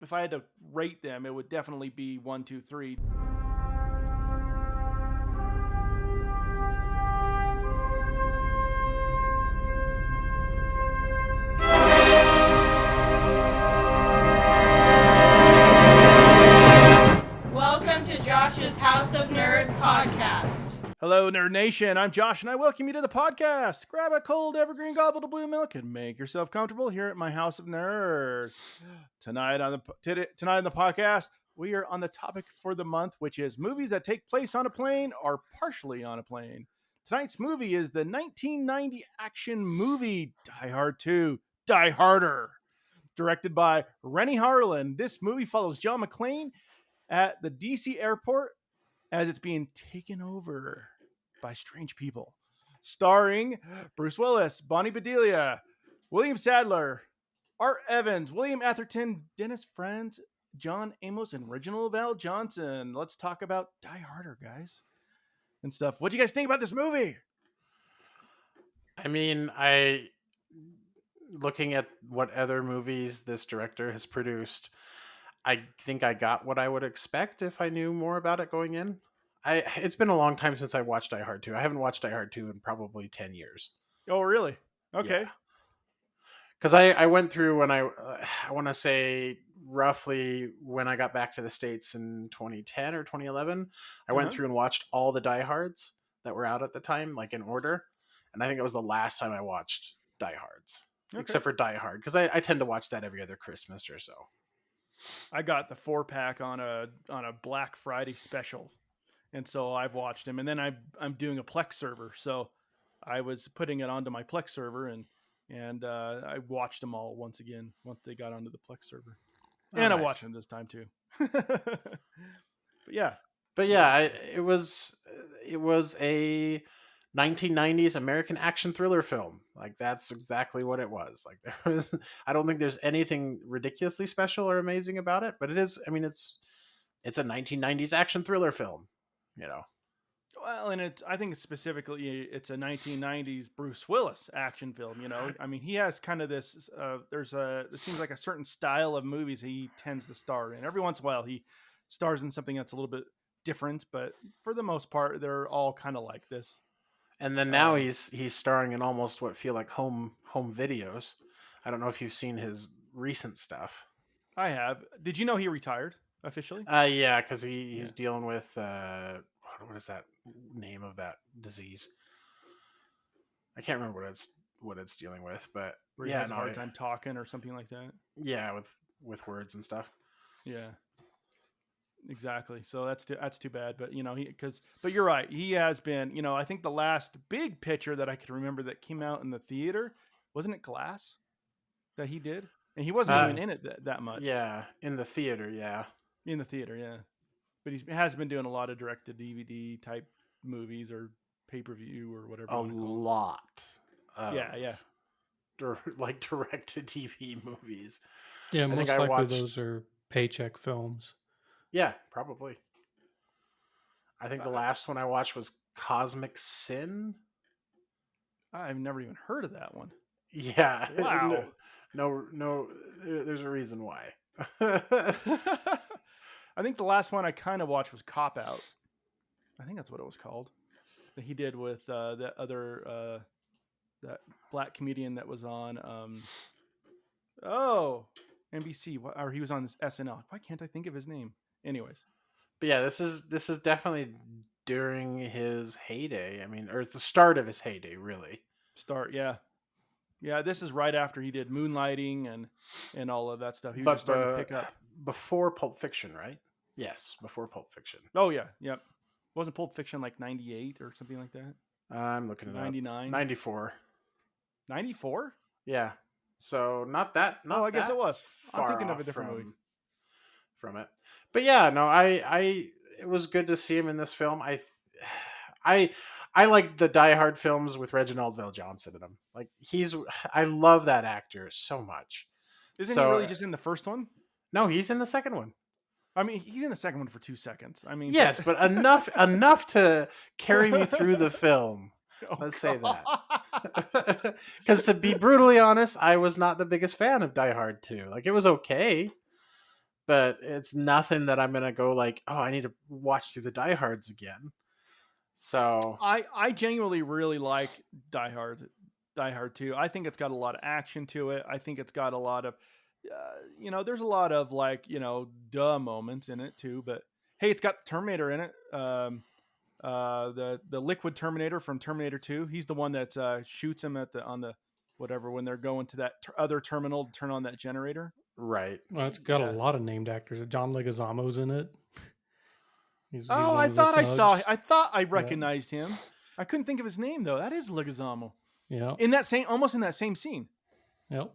if I had to rate them, it would definitely be 1, 2, 3. Welcome to Josh's House of Nerd podcast. Hello, Nerd Nation. I'm Josh, and I welcome you to the podcast. Grab a cold evergreen goblet of blue milk and make yourself comfortable here at my House of Nerd. Tonight on the podcast, we are on the topic for the month, which is movies that take place on a plane or partially on a plane. Tonight's movie is the 1990 action movie Die Hard 2, Die Harder, directed by Rennie Harlan. This movie follows John McClane at the DC airport as it's being taken over by strange people. Starring Bruce Willis, Bonnie Bedelia, William Sadler, Art Evans, William Atherton, Dennis Franz, John Amos, and Reginald Val Johnson. Let's talk about Die Harder, guys, and stuff. What do you guys think about this movie? I mean, looking at what other movies this director has produced, I think I got what I would expect if I knew more about it going in. It's been a long time since I watched Die Hard 2. I haven't watched Die Hard 2 in probably 10 years. Oh, really? Okay. Because I went through when I want to say roughly when I got back to the States in 2010 or 2011, I went through and watched all the Die Hards that were out at the time, like in order. And I think it was the last time I watched Die Hards, except for Die Hard, because I tend to watch that every other Christmas or so. I got the 4-pack on a Black Friday special, and so I've watched them. And then I'm doing a Plex server, so I was putting it onto my Plex server, and I watched them all once they got onto the Plex server, and nice. I watched them this time too. But yeah, it was a 1990s American action thriller film. Like, that's exactly what it was. Like, I don't think there's anything ridiculously special or amazing about it, but it is. I mean, it's a 1990s action thriller film, you know. Well, and I think specifically it's a 1990s Bruce Willis action film. You know, I mean, he has kind of this. It seems like a certain style of movies he tends to star in. Every once in a while, he stars in something that's a little bit different, but for the most part, they're all kind of like this. And then now he's starring in almost what feel like home videos. I don't know if you've seen his recent stuff. I have. Did you know he retired officially? Yeah, because he's dealing with what is that name of that disease? I can't remember what it's dealing with, but where he has a hard time talking or something like that. Yeah, with words and stuff. Yeah. Exactly. So that's too bad. But you know, but you're right. He has been. You know, I think the last big picture that I could remember that came out in the theater, wasn't it Glass, that he did, and he wasn't even in it that much. Yeah, in the theater. Yeah, in the theater. Yeah, but he has been doing a lot of direct-to-DVD type movies or pay-per-view or whatever. A lot. Yeah. Like direct-to-TV movies. Yeah, most likely those are paycheck films. Yeah, probably. I think the last one I watched was Cosmic Sin. I've never even heard of that one. Yeah. Wow. No, there's a reason why. I think the last one I kind of watched was Cop Out. I think that's what it was called. That he did with that other that black comedian that was on NBC, or he was on this SNL. Why can't I think of his name? Anyways, but yeah, this is definitely during his heyday. I mean, or the start of his heyday, really. Yeah. This is right after he did Moonlighting and all of that stuff. He was just starting to pick up before Pulp Fiction, right? Yes, before Pulp Fiction. Oh yeah, yep. Wasn't Pulp Fiction like 98 or something like that? I'm looking at 99, 94. 94? Yeah. So not that. Not I guess it was. I'm thinking of a different movie from it. But yeah, no, it was good to see him in this film. I like the Die Hard films with Reginald Val Johnson in them. Like, I love that actor so much. Isn't he really just in the first one? No, he's in the second one. I mean, he's in the second one for 2 seconds. I mean, yes, but enough to carry me through the film. Let's say that. Because to be brutally honest, I was not the biggest fan of Die Hard 2. Like, it was okay, but it's nothing that I'm gonna go like, oh, I need to watch through the Die Hards again. So I genuinely really like Die Hard. Die Hard 2. I think it's got a lot of action to it. I think it's got a lot of, there's a lot of like, duh moments in it too. But hey, it's got Terminator in it. The liquid Terminator from Terminator 2. He's the one that shoots him on the whatever when they're going to that other terminal to turn on that generator. right. Well, it's got a lot of named actors. John Leguizamo's in it. He's I one of the thought I saw. thugs. I thought I recognized him. I couldn't think of his name though. That is Leguizamo. Yeah. Almost in that same scene. Yep.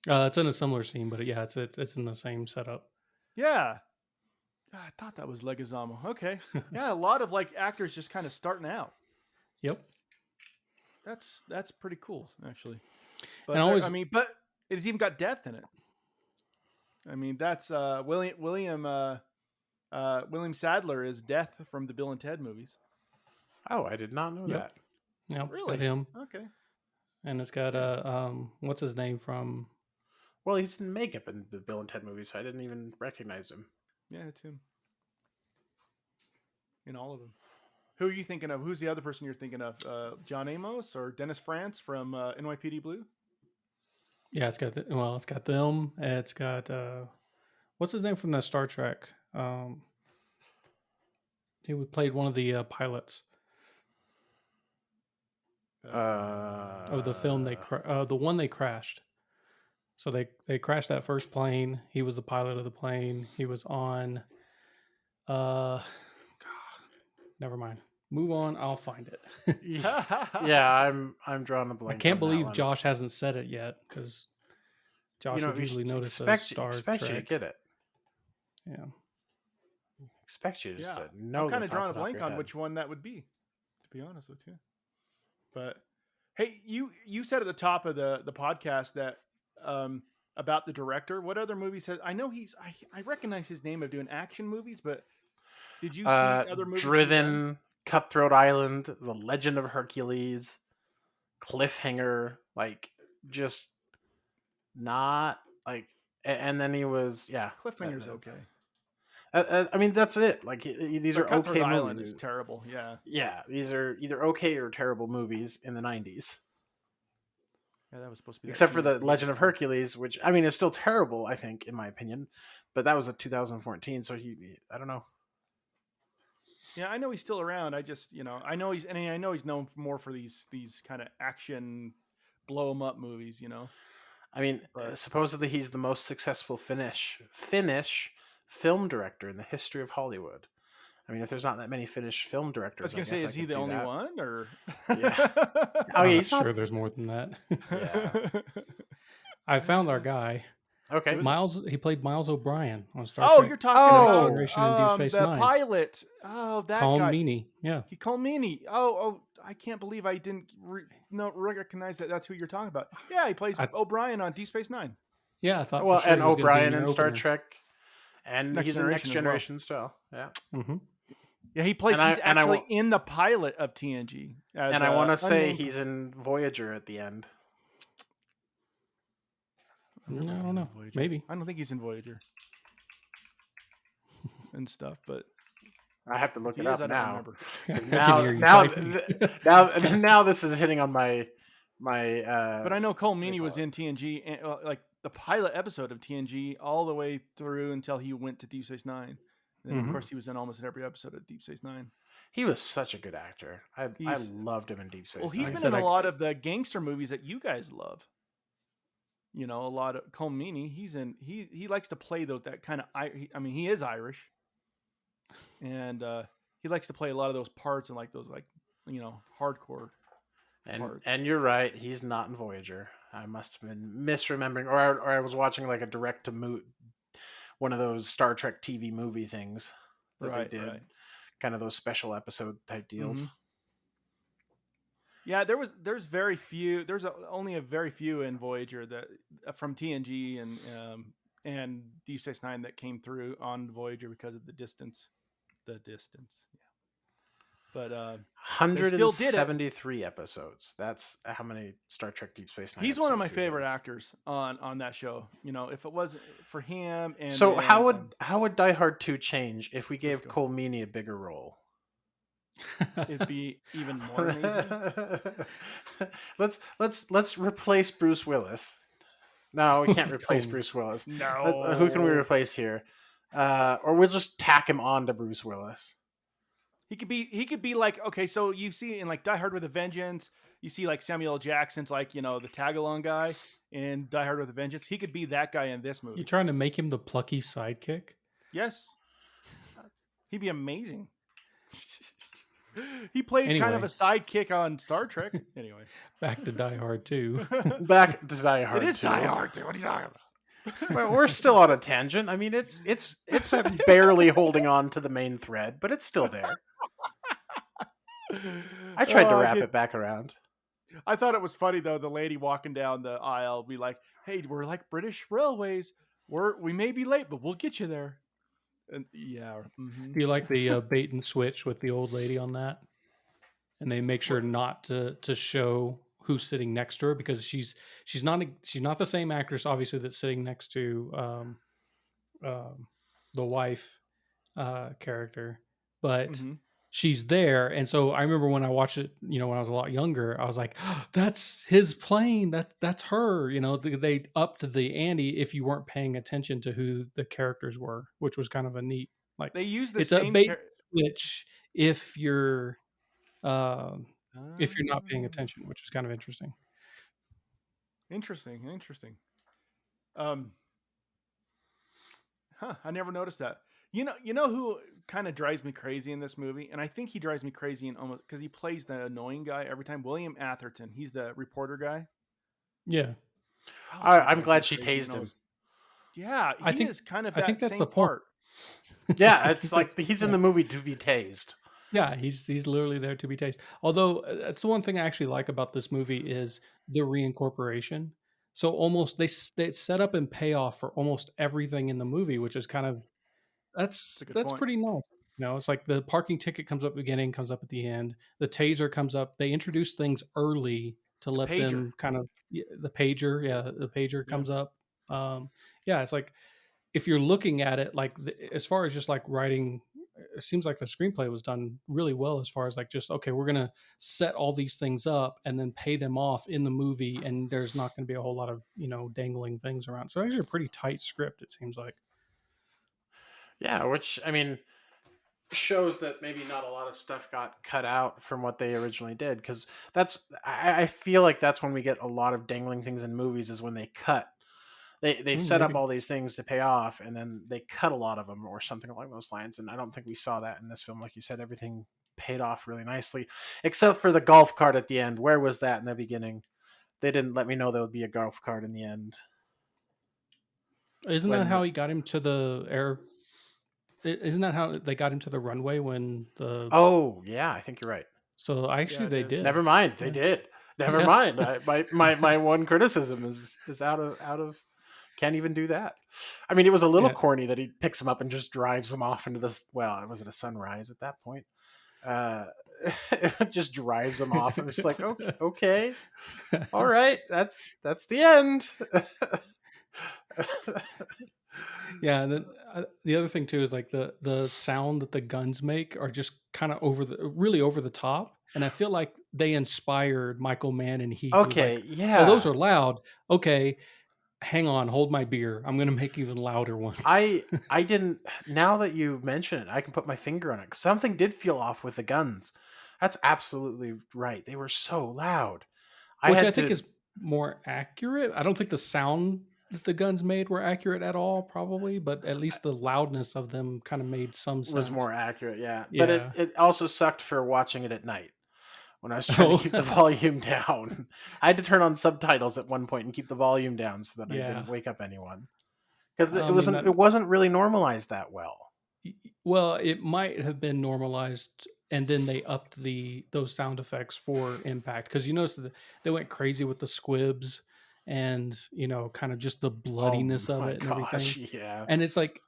It's in a similar scene, but yeah, it's in the same setup. Yeah. I thought that was Leguizamo. Okay. Yeah, a lot of like actors just kind of starting out. Yep. That's pretty cool, actually. But and but it's even got death in it. I mean, that's William Sadler is Death from the Bill and Ted movies. Oh, I did not know that. Yeah, Really? it's got him. Okay. And it's got what's his name from? Well, he's in makeup in the Bill and Ted movies, so I didn't even recognize him. Yeah, it's him. In all of them. Who are you thinking of? Who's the other person you're thinking of? John Amos or Dennis France from NYPD Blue? Yeah, it's got it's got them. It's got what's his name from the Star Trek? He played one of the pilots of the film the one they crashed. So they crashed that first plane. He was the pilot of the plane. He was on never mind. Move on. I'll find it. Yeah, I'm drawing a blank. I can't believe Josh hasn't said it yet because Josh would you usually notice expect Star expect Trek. you to get it. Yeah. Expect you just to know. I'm kind of this off drawing a the top of blank your on head. which one that would be, to be honest with you. But hey, you said at the top of the podcast that about the director. What other movies has? I know I recognize his name of doing action movies, but did you see other movies? Driven, Cutthroat Island, The Legend of Hercules, Cliffhanger, like just not like. And then he was Cliffhanger's okay. I mean, that's it. Like these are Cutthroat okay Island movies. is terrible. Yeah. Yeah, these are either okay or terrible movies in the 90s. Yeah, that was supposed to be. Except for the Legend of Hercules, which I mean is still terrible, I think, in my opinion. But that was a 2014, so I don't know. Yeah, I know he's still around. I just, I know he's known more for these kind of action blow 'em up movies. I mean, supposedly he's the most successful Finnish film director in the history of Hollywood. I mean, if there's not that many Finnish film directors, I was gonna say, is he the only one, or? Yeah. I'm not sure there's more than that. Yeah. I found our guy. Okay. Miles. He played Miles O'Brien on Star Trek. Oh, you're talking about Generation and Deep Space the Nine. pilot. Oh, that Colm guy. Meaney. Yeah. Colm Meaney. Oh, I can't believe I didn't recognize that. That's who you're talking about. Yeah, he plays O'Brien on Deep Space Nine. Yeah, I thought. Well, for sure and he was gonna be O'Brien your in Star opener. Trek, and Next he's in Next Generation Generation as well. Yeah. Mm-hmm. Yeah, he plays. He's actually in the pilot of TNG. And I want to say he's in Voyager at the end. I don't know. Voyager. Maybe. I don't think he's in Voyager and stuff, but I have to look it up now. Now this is hitting on my. But I know Colm Meaney was in TNG, and, like the pilot episode of TNG, all the way through until he went to Deep Space Nine. And then, of course, he was in almost every episode of Deep Space Nine. He was such a good actor. I loved him in Deep Space Nine. Well, he's been in a lot of the gangster movies that you guys love. A lot of Colm Meaney. He's in. He likes to play that kind of. I mean, he is Irish, and he likes to play a lot of those parts and like those hardcore. And you're right. He's not in Voyager. I must have been misremembering, or I was watching like a direct to one of those Star Trek TV movie things that they did, kind of those special episode type deals. Mm-hmm. Yeah, there's very few. There's only a very few in Voyager that from TNG and Deep Space Nine that came through on Voyager because of the distance. Yeah. but they still did it. 173 episodes. That's how many Star Trek Deep Space Nine. He's one of my episodes he was favorite in. actors on that show. You know, if it wasn't for him, and So then, how would Die Hard 2 change if we gave Cisco. Cole Meany a bigger role? it'd be even more amazing. let's replace Bruce Willis. No, we can't replace Cole. Bruce Willis. No, Who can we replace here? Or we'll just tack him on to Bruce Willis. He could be like, okay, so you see in like Die Hard with a Vengeance, you see like Samuel L. Jackson's like, you know, the tag-along guy in Die Hard with a Vengeance. He could be that guy in this movie. You trying to make him the plucky sidekick? Yes. He'd be amazing. He played kind of Anyway. a sidekick on Star Trek. Anyway. Back to Die Hard 2. Back to Die Hard. It is 2. Die Hard 2. What are you talking about? Well, we're still on a tangent. I mean, it's barely holding on to the main thread, but it's still there. I tried to wrap it back around. I thought it was funny though. The lady walking down the aisle be like, "Hey, we're like British Railways. We may be late, but we'll get you there." And yeah. Mhm. Do you like the bait and switch with the old lady on that? And they make sure not to show who's sitting next to her because she's not the same actress, obviously, that's sitting next to the wife character, but Mhm. she's there. And so I remember when I watched it, you know, when I was a lot younger, I was like, oh, that's his plane. That's her. You know, they upped the ante if you weren't paying attention to who the characters were, which was kind of a neat, like, They use the it's same a bait switch if you're not paying attention, which is kind of interesting. Interesting. I never noticed that. You know who kind of drives me crazy in this movie, and I think he drives me crazy in almost because he plays the annoying guy every time. William Atherton, he's the reporter guy. Yeah, I'm glad she tased him. Yeah, I think is kind of. I think that's same the point. part. Yeah, it's like he's in the movie to be tased. Yeah, he's literally there to be tased. Although that's the one thing I actually like about this movie is the reincorporation. So almost they set up and pay off for almost everything in the movie, which is kind of that's point. pretty nice. You know, it's like the parking ticket comes up at the beginning, comes up at the end. The taser comes up. They introduce things early to let them kind of the pager. Yeah, the pager comes up. Yeah, it's like if you're looking at it like as far as just like writing, it seems like the screenplay was done really well as far as like just okay, we're gonna set all these things up and then pay them off in the movie, and there's not going to be a whole lot of dangling things around. So actually a pretty tight script, it seems like. Yeah, which I mean shows that maybe not a lot of stuff got cut out from what they originally did, because I feel like that's when we get a lot of dangling things in movies is when they cut. They set up all these things to pay off, and then they cut a lot of them or something along those lines. And I don't think we saw that in this film. Like you said, everything paid off really nicely, except for the golf cart at the end. Where was that in the beginning? They didn't let me know there would be a golf cart in the end. Isn't that how he got him to the air? Isn't that how they got him to the runway when the? Oh yeah, I think you're right. So actually, they did. Never mind, they did. Never mind. My one criticism is out of. Can't even do that. I mean, it was a little corny that he picks him up and just drives him off into this. Well, was it a sunrise at that point? It just drives him off, and it's like, okay, all right, that's the end. Yeah, and then the other thing too is like the sound that the guns make are just kind of really over the top, and I feel like they inspired Michael Mann and Heath. Okay, like, yeah. Oh, those are loud. Okay, hang on, hold my beer. I'm going to make even louder ones. I didn't. Now that you mention it, I can put my finger on it. Something did feel off with the guns. That's absolutely right. They were so loud. Which I think is more accurate. I don't think the sound that the guns made were accurate at all, probably, but at least the loudness of them kind of made some sense. Was more accurate, yeah. But it also sucked for watching it at night when I was trying to keep the volume down. I had to turn on subtitles at one point and keep the volume down so that I didn't wake up anyone. Because it wasn't really normalized that well. Well, it might have been normalized, and then they upped those sound effects for impact. Because you notice that they went crazy with the squibs and kind of just the bloodiness of it and everything. Yeah. And it's like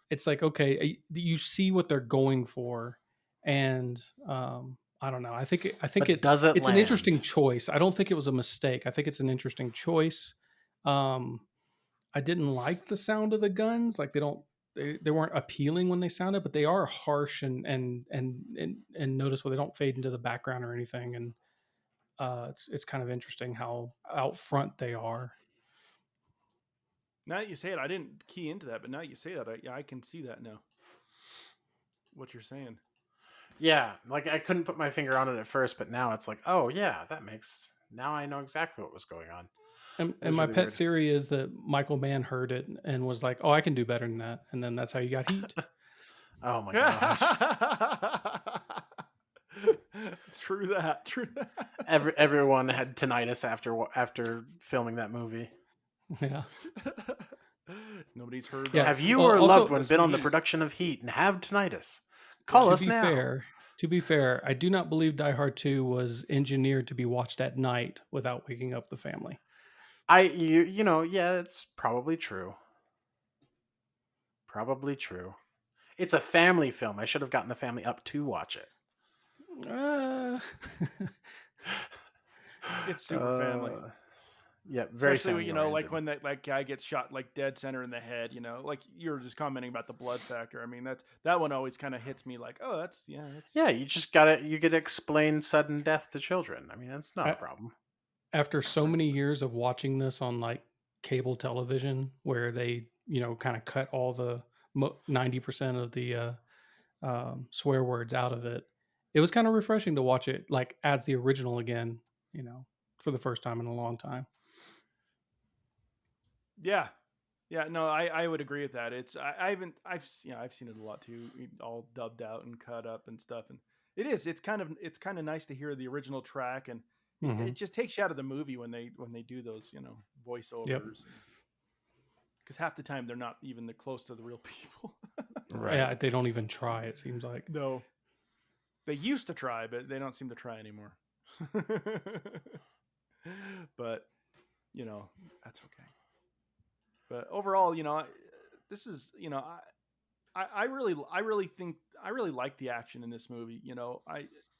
okay, you see what they're going for, and I don't know. I think does it it's an land? interesting choice. I don't think it was a mistake. I think it's an interesting choice. I didn't like the sound of the guns. Like they weren't appealing when they sounded, but they are harsh and notice where they don't fade into the background or anything. And it's kind of interesting how out front they are. Now that you say it, I didn't key into that, but now that you say that, I can see that now. What you're saying. Yeah, like I couldn't put my finger on it at first, but now it's like, oh yeah, now I know exactly what was going on. And my pet theory is that Michael Mann heard it and was like, "Oh, I can do better than that," and then that's how you got Heat. Oh my gosh! True that. Everyone had tinnitus after filming that movie. Yeah. Nobody's heard. Yeah. Have you or a loved one been on the production of Heat and have tinnitus? Call us now. To be fair, I do not believe Die Hard 2 was engineered to be watched at night without waking up the family. Yeah, it's probably true. Probably true. It's a family film. I should have gotten the family up to watch it. It's super family. Yeah, very especially family like when that guy gets shot like dead center in the head. Like you were just commenting about the blood factor. I mean, that one always kind of hits me like, oh, that's. You just you get to explain sudden death to children. I mean, that's not a problem. After so many years of watching this on like cable television, where they kind of cut all the 90% of the swear words out of it, it was kind of refreshing to watch it like as the original again. For the first time in a long time. Yeah. No, I would agree with that. I've seen it a lot too, all dubbed out and cut up and stuff, and it's kind of nice to hear the original track, and it just takes you out of the movie when they do those voiceovers. Yep. Because half the time they're not even close to the real people. Right. Yeah, they don't even try. It seems like no. They used to try, but they don't seem to try anymore. But that's okay. But overall, this is I really like the action in this movie.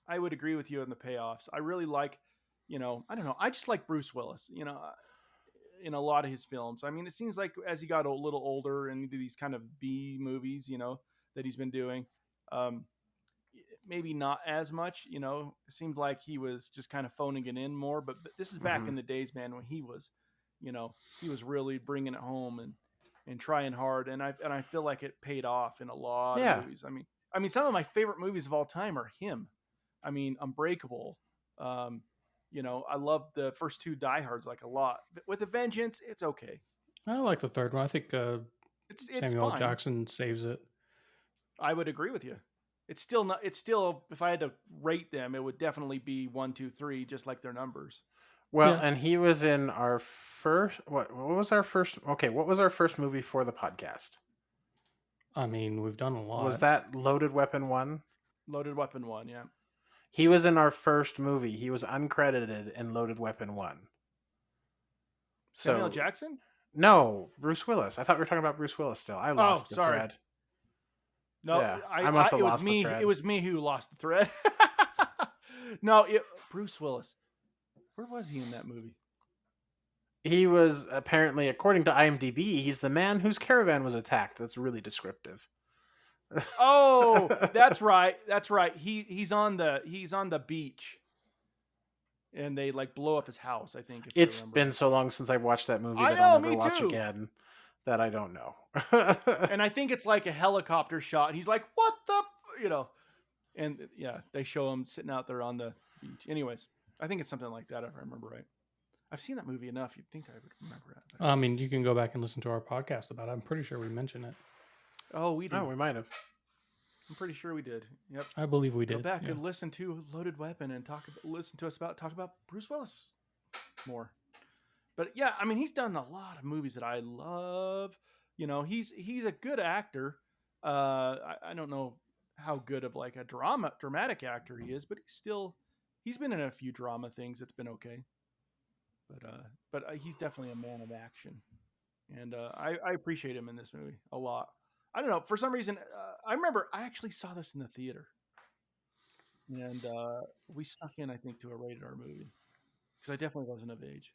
I would agree with you on the payoffs. I really like I don't know, I just like Bruce Willis in a lot of his films. I mean, it seems like as he got a little older and into these kind of B movies that he's been doing, maybe not as much, it seemed like he was just kind of phoning it in more, but this is back in the days, man, when he was really bringing it home and trying hard. And I feel like it paid off in a lot of movies. I mean, some of my favorite movies of all time are him. I mean, Unbreakable. I love the first two Die Hards like a lot. With A Vengeance, it's okay. I like the third one. I think it's Samuel fine. Jackson saves it. I would agree with you. It's still, if I had to rate them, it would definitely be 1, 2, 3, just like their numbers. Well, and he was in our first. What was our first? Okay, what was our first movie for the podcast? I mean, we've done a lot. Was that Loaded Weapon 1? Loaded Weapon 1, yeah. He was in our first movie. He was uncredited in Loaded Weapon 1. Samuel Jackson? No, Bruce Willis. I thought we were talking about Bruce Willis still. I lost the thread. No, yeah, I must have lost the thread. It was me who lost the thread. No, Bruce Willis. Where was he in that movie? He was apparently, according to IMDb, he's the man whose caravan was attacked. That's really descriptive. Oh, that's right. That's right. He's on the beach, and they like blow up his house. I think it's been so long since I've watched that movie that I'll never watch again. That I don't know. And I think it's like a helicopter shot. And he's like, "What the?" And yeah, they show him sitting out there on the beach. Anyways, I think it's something like that if I remember right. I've seen that movie enough. You'd think I would remember it. I mean, you can go back and listen to our podcast about it. I'm pretty sure we mentioned it. Oh, we did. Oh, we might have. I'm pretty sure we did. Yep. I believe we did. Go back and listen to Loaded Weapon and talk about Bruce Willis more. But yeah, I mean, he's done a lot of movies that I love. He's a good actor. I don't know how good of like a dramatic actor he is, but he's been in a few drama things. It's been okay. But he's definitely a man of action, and I appreciate him in this movie a lot. I don't know, for some reason, I remember I actually saw this in the theater. and we snuck in, I think, to a rated R movie because I definitely wasn't of age.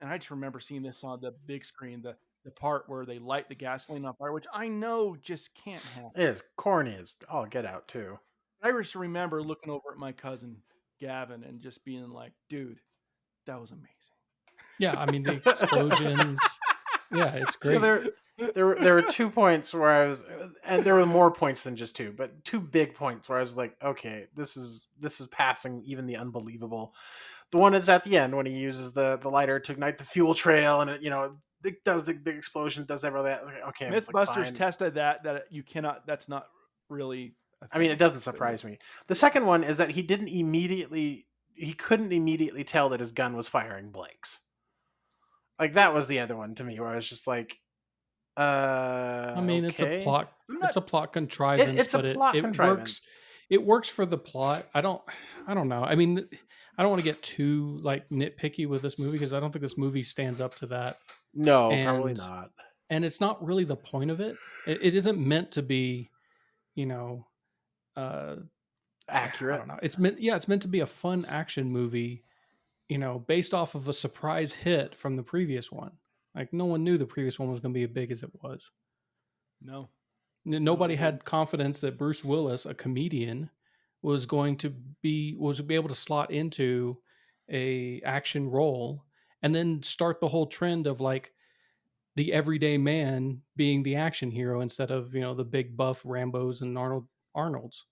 And I just remember seeing this on the big screen, the part where they light the gasoline on fire, which I know just can't happen. It is corny as all get out too. I just remember looking over at my cousin Gavin and just being like, "Dude, that was amazing." Yeah, I mean the explosions. Yeah, it's great. So there were 2 points where I was, and there were more points than just two, but 2 big points where I was like, okay, this is passing even the unbelievable. The one is at the end when he uses the lighter to ignite the fuel trail, and it does the big explosion, does everything. Okay, Mythbusters tested that you cannot. That's not really. I mean, it doesn't surprise me. The second one is that he couldn't immediately tell that his gun was firing blanks. Like that was the other one to me where I was just like, I mean, okay. it's a plot contrivance. It's a plot contrivance. It works for the plot. I don't know. I mean, I don't want to get too like nitpicky with this movie because I don't think this movie stands up to that. No, probably not. And it's not really the point of it. It isn't meant to be, accurate. I don't know. It's meant to be a fun action movie, based off of a surprise hit from the previous one. Like no one knew the previous one was going to be as big as it was. No. Nobody had confidence that Bruce Willis, a comedian, was going to be able to slot into a action role and then start the whole trend of like the everyday man being the action hero instead of, the big buff Rambos and Arnolds.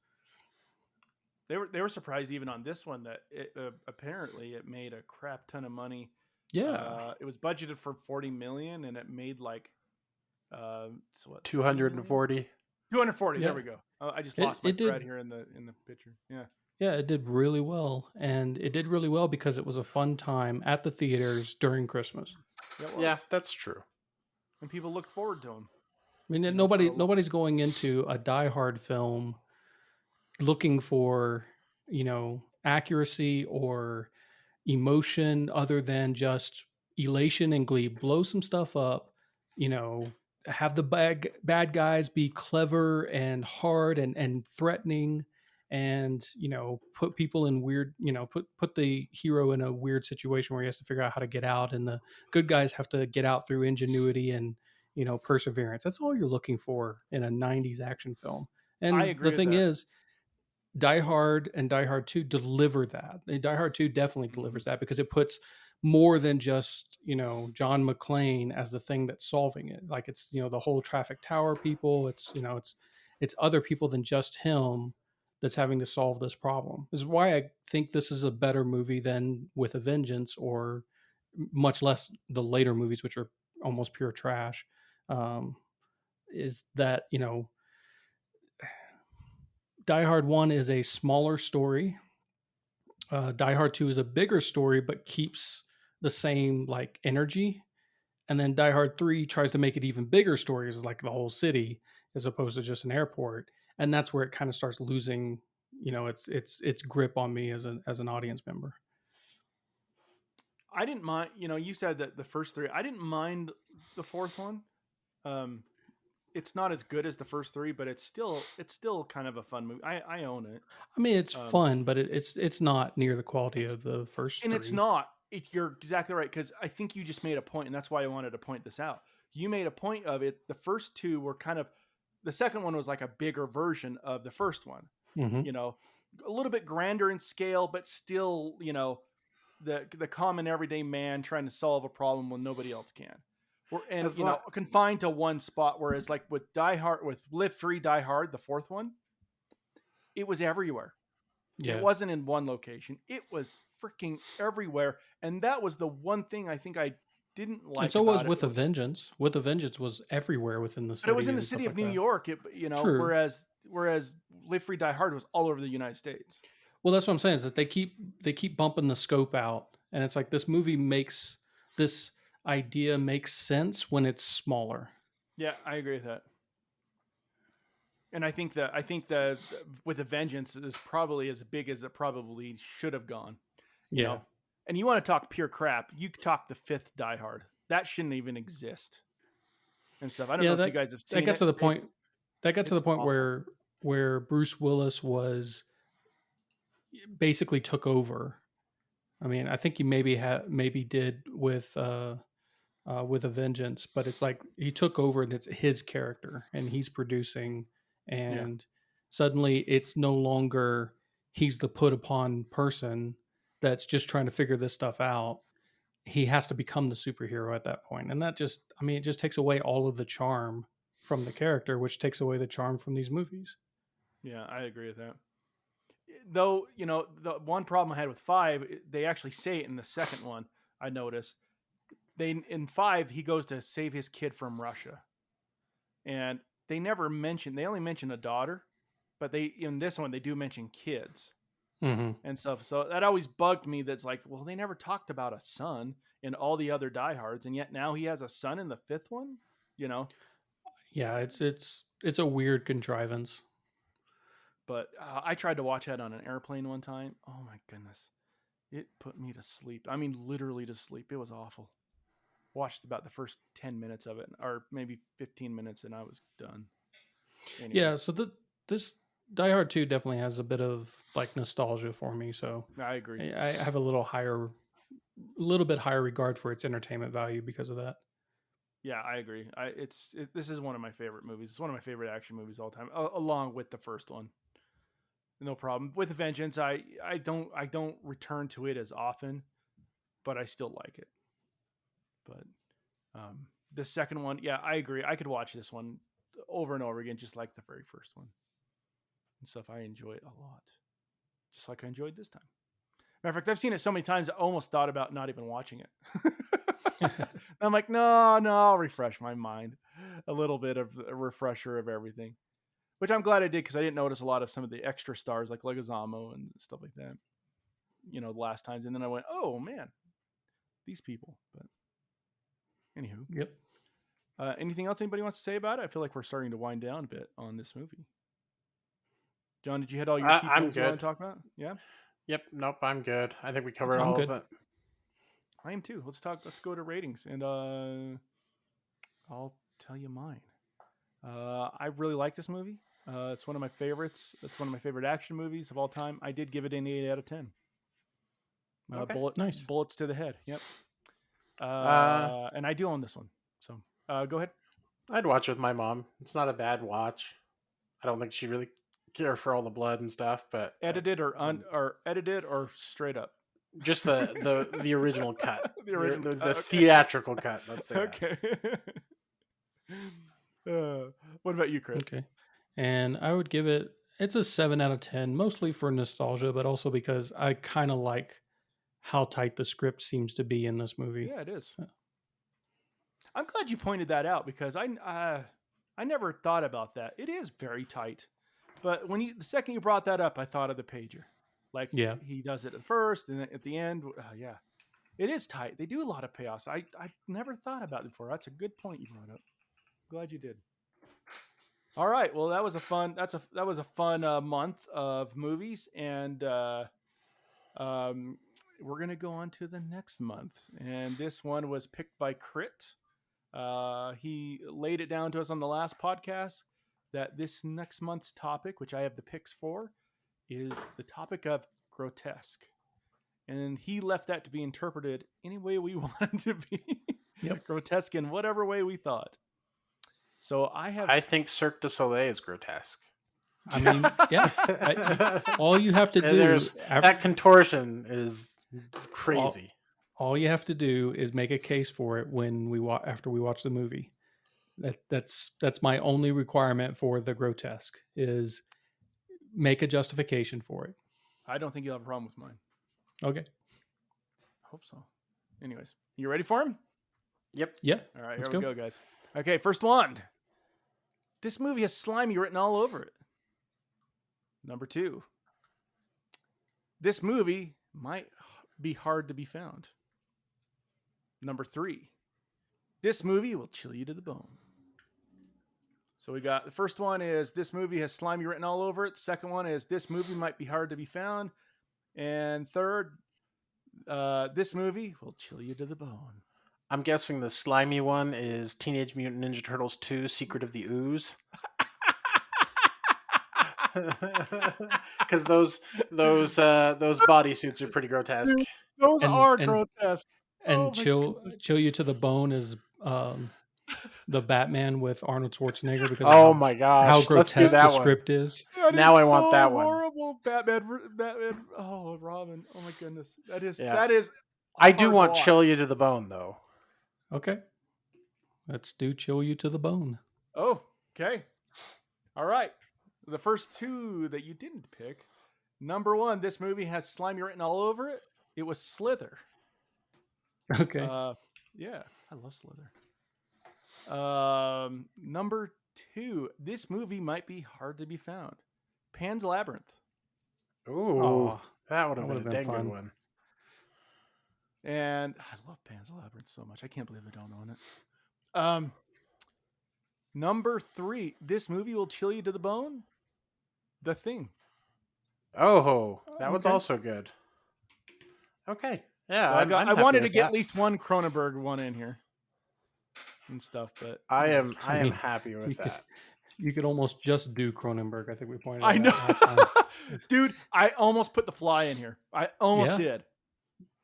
They were surprised even on this one that apparently it made a crap ton of money. Yeah. It was budgeted for $40 million and it made like 240. 240. Yeah. There we go. I just lost my thread here in the picture. Yeah. Yeah, it did really well, and it did really well because it was a fun time at the theaters during Christmas. Yeah, that's true. And people looked forward to them. I mean, nobody's going into a Die Hard film looking for, accuracy or emotion other than just elation and glee. Blow some stuff up, have the bad guys be clever and hard and threatening, and put people in weird, put the hero in a weird situation where he has to figure out how to get out, and the good guys have to get out through ingenuity and perseverance. That's all you're looking for in a 90s action film. And I agree the thing with that. is, Die Hard and Die Hard 2 deliver that. Die Hard 2 definitely delivers that because it puts more than just, John McClane as the thing that's solving it. Like it's, the whole traffic tower people. It's, it's other people than just him that's having to solve this problem. This is why I think this is a better movie than With a Vengeance, or much less the later movies, which are almost pure trash. Is that, Die Hard 1 is a smaller story. Die Hard 2 is a bigger story, but keeps the same like energy. And then Die Hard 3 tries to make it even bigger stories, like the whole city, as opposed to just an airport. And that's where it kind of starts losing, its grip on me as an audience member. I didn't mind, you said that the first three, I didn't mind the fourth one. It's not as good as the first three, but it's still kind of a fun movie. I own it. I mean, it's fun, but it's not near the quality of the first and three. It's not. You're exactly right, because I think you just made a point, and that's why I wanted to point this out. You made a point of it. The first two were kind of, the second one was like a bigger version of the first one. Mm-hmm. A little bit grander in scale, but still, the common everyday man trying to solve a problem when nobody else can. And confined to one spot. Whereas like with Die Hard, with Live Free, Die Hard, the fourth one, it was everywhere. Yeah. It wasn't in one location. It was freaking everywhere. And that was the one thing I think I didn't like. And so was With a Vengeance. With a Vengeance was everywhere within the city. But it was in the city of New York. Whereas Live Free, Die Hard was all over the United States. Well, that's what I'm saying, is that they keep bumping the scope out, and it's like this movie makes this idea makes sense when it's smaller. Yeah, I agree with that. And I think that With a Vengeance is probably as big as it probably should have gone. You know? And you want to talk pure crap, you talk the fifth Die Hard. That shouldn't even exist. And stuff. I don't know if you guys have seen it. That got to the point where Bruce Willis was basically took over. I mean, I think he maybe did with A Vengeance, but it's like he took over and it's his character and he's producing, and suddenly it's no longer he's the put upon person that's just trying to figure this stuff out. He has to become the superhero at that point, and that just, I mean, it just takes away all of the charm from the character, which takes away the charm from these movies. Yeah, I agree with that. Though, the one problem I had with 5, they actually say it in the second one. I noticed in 5 he goes to save his kid from Russia, and they only mention a daughter, but in this one they do mention kids. And stuff. So that always bugged me. That's like, well, they never talked about a son in all the other diehards, and yet now he has a son in the 5th one. Yeah, it's a weird contrivance. But I tried to watch that on an airplane one time. Oh my goodness, it put me to sleep. I mean, literally to sleep. It was awful. Watched about the first 10 minutes of it, or maybe 15 minutes, and I was done. Anyway. Yeah. So this Die Hard 2 definitely has a bit of like nostalgia for me, so I agree. I have a little bit higher regard for its entertainment value because of that. Yeah, I agree. This is one of my favorite movies. It's one of my favorite action movies all time, along with the first one. No problem. With Vengeance, I don't return to it as often, but I still like it. But the second one, yeah, I agree. I could watch this one over and over again, just like the very first one. And stuff. I enjoy it a lot, just like I enjoyed this time. Matter of fact, I've seen it so many times I almost thought about not even watching it. I'm like, no, I'll refresh my mind, a little bit of a refresher of everything, which I'm glad I did, because I didn't notice a lot of some of the extra stars like Leguizamo and stuff like that, the last times. And then I went, oh man, these people. But anywho, yep. Anything else anybody wants to say about it? I feel like we're starting to wind down a bit on this movie. John, did you hit all your key points you want to talk about? Yeah? Yep. Nope. I'm good. I think we covered all of it. I am too. Let's go to ratings, and I'll tell you mine. I really like this movie. It's one of my favorites. It's one of my favorite action movies of all time. I did give it an 8 out of 10. Okay. Nice. Bullets to the head. Yep. And I do own this one. So go ahead. I'd watch it with my mom. It's not a bad watch. I don't think she really care for all the blood and stuff, but edited or straight up. Just the original cut. the okay. theatrical cut. Let's say. Okay. What about you, Chris? Okay. And I would give it's a 7 out of 10, mostly for nostalgia, but also because I kind of like how tight the script seems to be in this movie. Yeah, it is. I'm glad you pointed that out, because I never thought about that. It is very tight. But the second you brought that up, I thought of the pager. Like, he does it at first, and then at the end, yeah. It is tight. They do a lot of payoffs. I never thought about it before. That's a good point you brought up. Glad you did. All right. Well, that was a fun month of movies, and we're gonna go on to the next month. And this one was picked by Crit. He laid it down to us on the last podcast that this next month's topic, which I have the picks for, is the topic of grotesque. And he left that to be interpreted any way we want it to be. Yep. Grotesque in whatever way we thought. So I think Cirque du Soleil is grotesque. I mean, yeah. All you have to do that contortion is crazy. All you have to do is make a case for it after we watch the movie. That's my only requirement for the grotesque, is make a justification for it. I don't think you'll have a problem with mine. Okay. I hope so. Anyways, you ready for him? Yep. Yeah. All right, here we go, guys. Okay, first one. This movie has slimy written all over it. Number 2. This movie might be hard to be found. Number 3. This movie will chill you to the bone. So we got the first one is this movie has slimy written all over it. Second one is this movie might be hard to be found. And third, this movie will chill you to the bone. I'm guessing the slimy one is Teenage Mutant Ninja Turtles 2: Secret of the Ooze. Because those bodysuits are pretty grotesque. Those are And grotesque. and Oh my chill goodness. you to the bone is the Batman with Arnold Schwarzenegger because Oh of my how gosh, let's do grotesque that the one. script is. That Now is I want so that one. horrible. Batman. Oh, Robin. Oh my goodness. That is. Yeah. That is. I do hard to want watch. chill you to the bone though. Okay, let's do chill you to the bone. Oh, okay. All right. The first two that you didn't pick. Number one, this movie has slimy written all over it. It was Slither. Okay, Yeah, I love Slither. Number two, this movie might be hard to be found. Pan's Labyrinth. Ooh, Oh, that would have that been a would've been dang fun. good one. And I love Pan's Labyrinth so much. I can't believe I don't own it. Number three, this movie will chill you to the bone. The Thing. Oh, that one's Okay. also good. Okay, yeah, So I'm I wanted to happy get with at least one Cronenberg one in here and stuff, but I am mean, happy you with could that. you could almost just do Cronenberg. I think we pointed. I out know, that last time. dude. I almost put The Fly in here. I almost Yeah. did.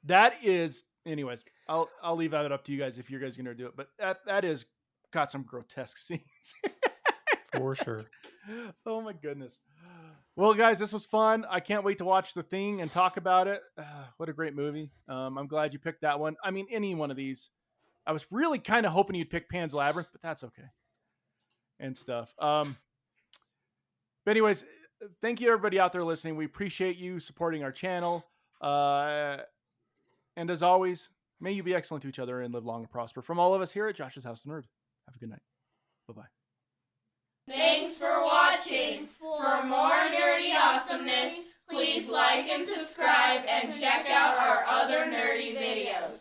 That is, anyways. I'll leave that up to you guys if you guys are gonna do it. But that is got some grotesque scenes. For sure. Oh my goodness. Well, guys, this was fun. I can't wait to watch The Thing and talk about it. What a great movie. I'm glad you picked that one. I mean, any one of these. I was really kind of hoping you'd pick Pan's Labyrinth, but that's okay. And stuff. But anyways, thank you everybody out there listening. We appreciate you supporting our channel. And as always, may you be excellent to each other and live long and prosper. From all of us here at Josh's House of Nerd. Have a good night. Bye-bye. Thanks for watching. For more nerdy awesomeness, please like and subscribe and check out our other nerdy videos.